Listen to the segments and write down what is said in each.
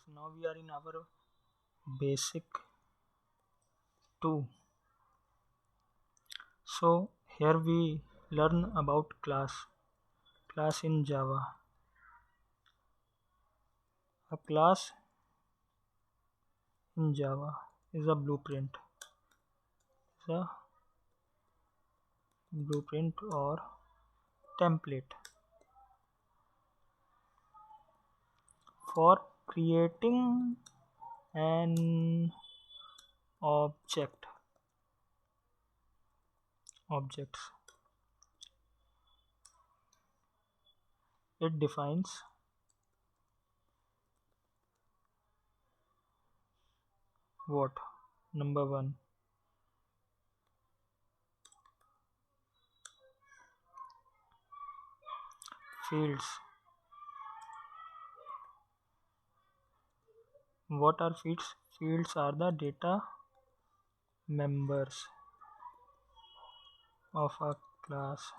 Now we are in our basic 2. So here we learn about class in Java. A class in Java is a blueprint or template for creating an objects. It defines what? Number 1, fields. What are fields? Fields are the data members of a class.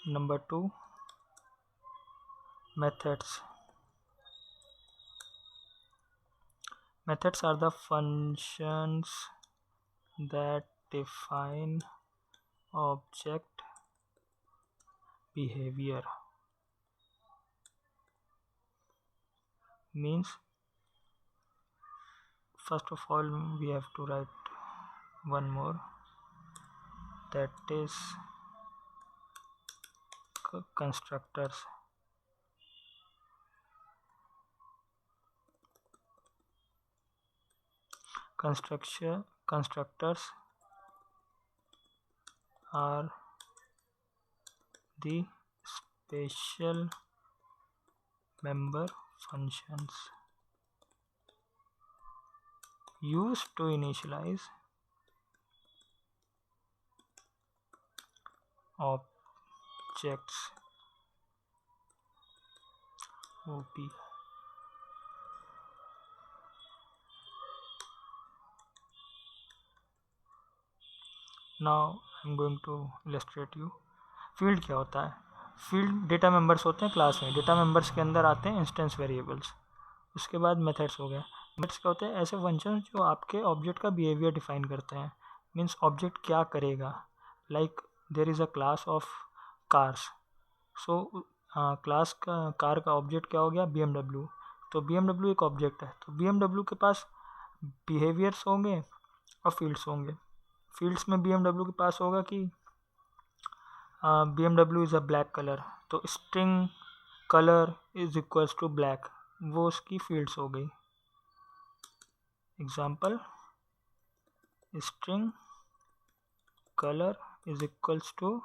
Number 2, methods. Methods are the functions that define object behavior. Means first of all we have to write one more, that is constructors. Constructors are the special member functions used to initialize objects. OP. Now I'm going to illustrate you. Field क्या होता है? Field data members होते हैं class में. Data members के अंदर आते हैं इंस्टेंस वेरिएबल्स. उसके बाद मेथड्स हो गए. मेथड्स क्या होते हैं? ऐसे फंक्शंस जो आपके ऑब्जेक्ट का बिहेवियर डिफाइन करते हैं. मीन्स ऑब्जेक्ट क्या करेगा. Like there is a class of cars. So class का कार का ऑब्जेक्ट क्या हो गया? BMW. तो BMW एक ऑब्जेक्ट है. तो BMW के पास बिहेवियर्स होंगे और फील्ड्स होंगे. फील्ड्स में BMW के पास होगा कि BMW is a black colour, तो string colour is equals to black, वो उसकी फील्ड्स हो गई. Example, string colour is equals to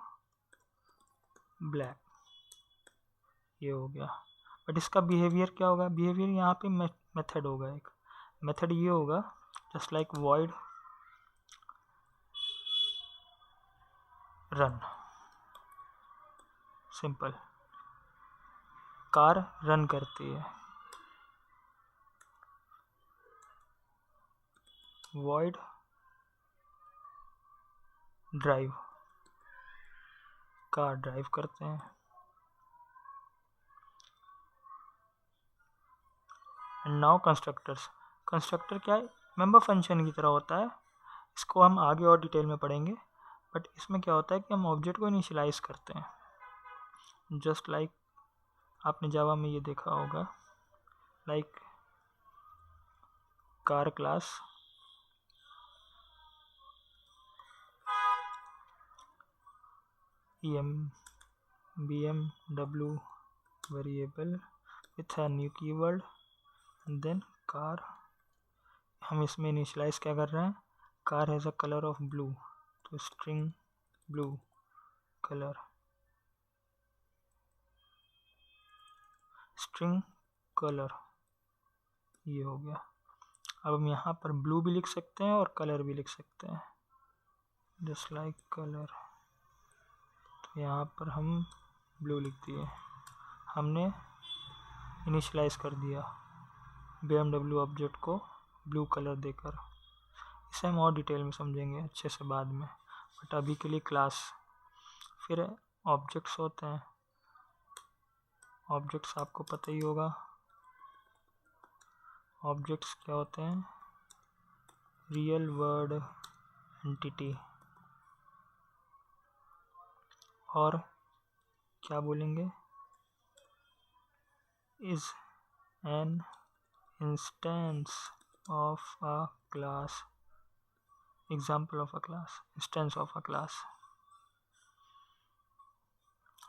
black, ये हो गया. बट इसका बिहेवियर क्या होगा? बिहेवियर यहाँ पे मेथड होगा. एक मेथड ये होगा just like void run. Simple. Car run करती है. void ड्राइव, कार ड्राइव करते हैं. And now constructors. कंस्ट्रक्टर क्या है? मेंबर फंक्शन की तरह होता है. इसको हम आगे और डिटेल में पढ़ेंगे. बट इसमें क्या होता है कि हम ऑब्जेक्ट को इनिशियलाइज करते हैं. जस्ट लाइक आपने जावा में ये देखा होगा, like car class BMW variable with a new keyword and then car. हम इसमें इनिशियलाइज क्या कर रहे हैं? Car has a colour of blue, तो string blue colour, string colour, ये हो गया. अब हम यहाँ पर ब्लू भी लिख सकते हैं और कलर भी लिख सकते हैं, जस्ट लाइक कलर. तो यहाँ पर हम ब्लू लिख दिए. हमने इनिशियलाइज कर दिया BMW ऑब्जेक्ट को ब्लू कलर देकर. इसे हम और डिटेल में समझेंगे अच्छे से बाद में. बट अभी के लिए क्लास. फिर ऑब्जेक्ट्स होते हैं. ऑब्जेक्ट्स आपको पता ही होगा, ऑब्जेक्ट्स क्या होते हैं, रियल वर्ल्ड एंटिटी। और क्या बोलेंगे, is an instance of a class, example of a class, instance of a class.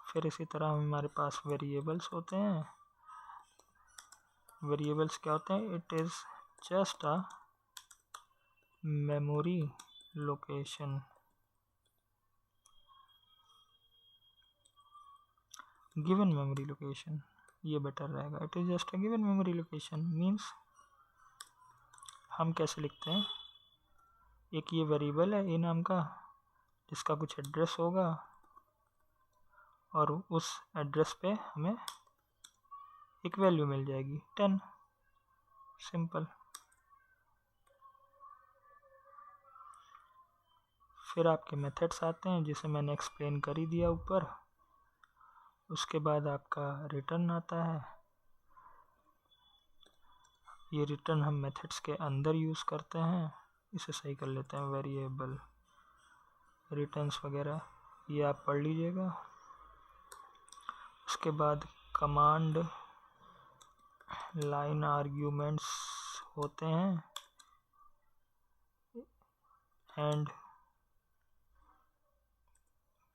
फिर इसी तरह हमारे पास वेरिएबल्स होते हैं। वेरिएबल्स क्या होते हैं, it is just a memory location, given memory location, ये बेटर रहेगा। It is just a given memory location means हम कैसे लिखते हैं, एक ये वेरिएबल है ए नाम का, जिसका कुछ एड्रेस होगा और उस एड्रेस पे हमें एक वैल्यू मिल जाएगी 10, सिंपल। फिर आपके मेथड्स आते हैं जिसे मैंने एक्सप्लेन कर ही दिया ऊपर। उसके बाद आपका रिटर्न आता है। ये रिटर्न हम मेथड्स के अंदर यूज़ करते हैं। इसे सही कर लेते हैं, वेरिएबल रिटर्न्स वगैरह ये आप पढ़ लीजिएगा। उसके बाद कमांड लाइन आर्ग्यूमेंट्स होते हैं एंड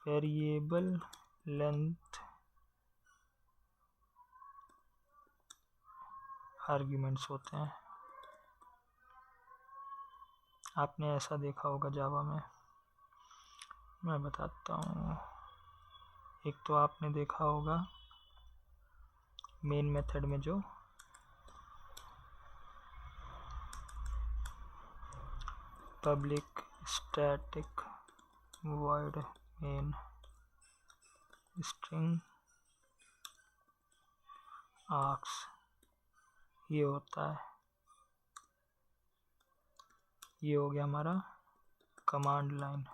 वेरिएबल लेंथ आर्ग्यूमेंट्स होते हैं। आपने ऐसा देखा होगा जावा में, मैं बताता हूँ। एक तो आपने देखा होगा मेन मेथड में जो public static void main string arcs, ये होता है, ये हो गया हमारा कमांड लाइन।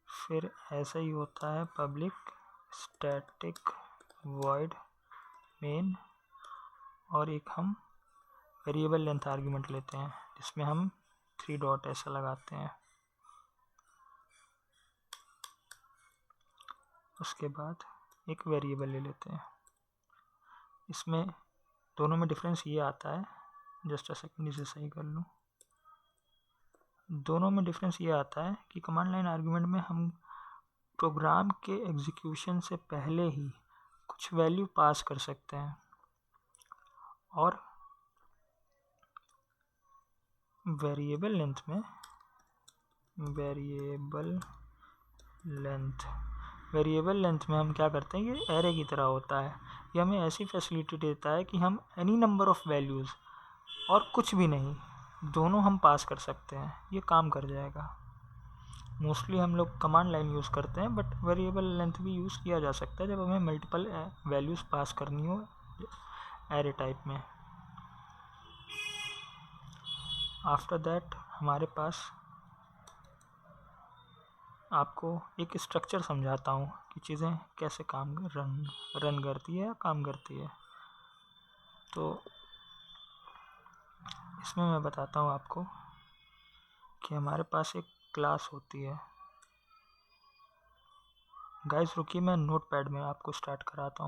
फिर ऐसा ही होता है पब्लिक स्टैटिक वॉइड मेन, और एक हम वेरिएबल लेंथ आर्गुमेंट लेते हैं जिसमें हम 3 डॉट ऐसा लगाते हैं। उसके बाद एक वेरिएबल ले लेते हैं। इसमें दोनों में डिफरेंस ये आता है, जस्ट अ सेकंड इसे सही कर लूँ। दोनों में डिफरेंस ये आता है कि कमांड लाइन आर्गुमेंट में हम प्रोग्राम के एग्जीक्यूशन से पहले ही कुछ वैल्यू पास कर सकते हैं, और वेरिएबल लेंथ में हम क्या करते हैं, ये एरे की तरह होता है। ये हमें ऐसी फैसिलिटी देता है कि हम एनी नंबर ऑफ वैल्यूज़ और कुछ भी नहीं, दोनों हम पास कर सकते हैं। ये काम कर जाएगा। मोस्टली हम लोग कमांड लाइन यूज़ करते हैं, बट वेरिएबल लेंथ भी यूज़ किया जा सकता है जब हमें मल्टीपल वैल्यूज़ पास करनी हो एरे टाइप में। आफ्टर दैट हमारे पास, आपको एक स्ट्रक्चर समझाता हूँ कि चीज़ें कैसे रन करती है या काम करती है। तो इसमें मैं बताता हूँ आपको कि हमारे पास एक क्लास होती है। गाइस रुकिए, मैं नोटपैड में आपको स्टार्ट कराता हूँ।